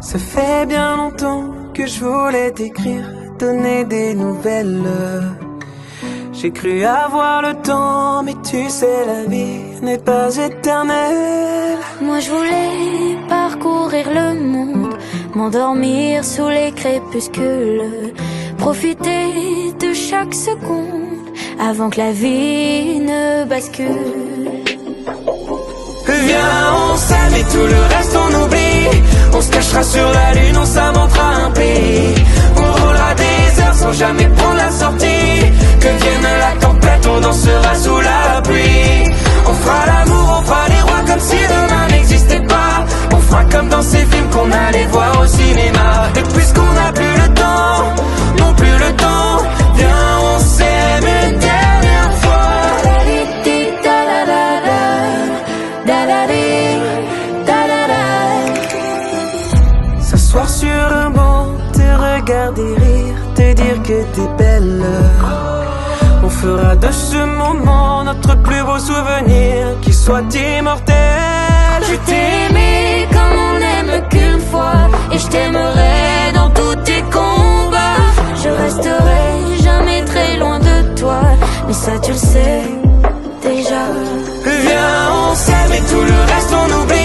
Ça fait bien longtemps que je voulais t'écrire, donner des nouvelles. J'ai cru avoir le temps, mais tu sais la vie n'est pas éternelle. Moi je voulais parcourir le monde, m'endormir sous les crépuscules, profiter de chaque seconde avant que la vie ne bascule. Viens, on s'aime et tout le reste on oublie. On se cachera sur la lune, on s'inventera un pays. On roulera des heures sans jamais prendre la sortie. Que vienne la tempête, on dansera sous la pluie. On fera l'amour, on fera les rois comme si demain n'existait pas. On fera comme dans ces films qu'on allait voir au cinéma. Et puisqu'on n'a plus le temps, non plus le temps, viens, on s'aime une dernière fois. S'asseoir sur un banc, te regarder rire, te dire que t'es belle. On fera de ce moment notre plus beau souvenir, qui soit immortel. Je t'ai aimé comme on n'aime qu'une fois, et je t'aimerai dans tous tes combats. Je resterai jamais très loin de toi, mais ça tu le sais déjà. Viens, on s'aime et tout le reste on oublie.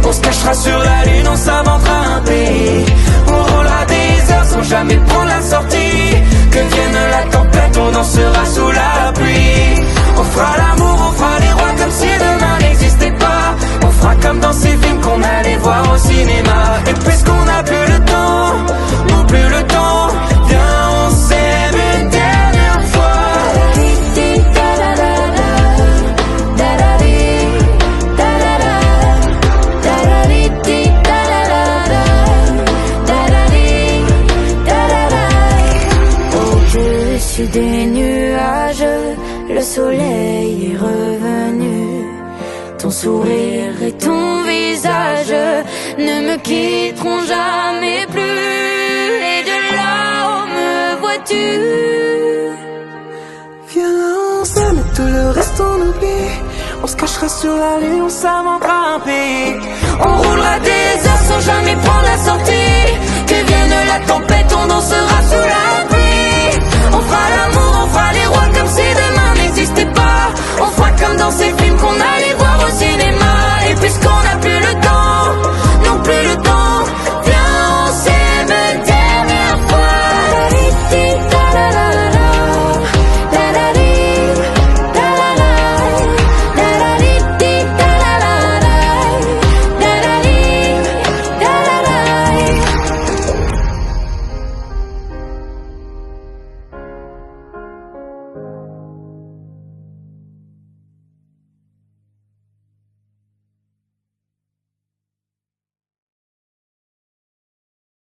On se cachera sur la lune, on s'inventera un pays. On roulera des heures sans jamais prendre la sortie. Que vienne la tempête, on dansera sous la pluie. On fera l'amour, on fera les rois comme si demain n'existait pas. On fera comme dans ces films qu'on allait voir au cinéma. Et puisqu'on n'a plus le temps, non plus le temps, viens, on s'aime une dernière fois. Au-dessus des nuages, le soleil est revenu. Ton sourire et ton visage ne me quitteront jamais plus. Et de là où me vois-tu? Viens, on s'aime et tout le reste on oublie. On se cachera sur la lune, on s'inventera un pays. On roulera des heures sans jamais prendre la sortie. Que vienne la tempête, on dansera sous la pluie.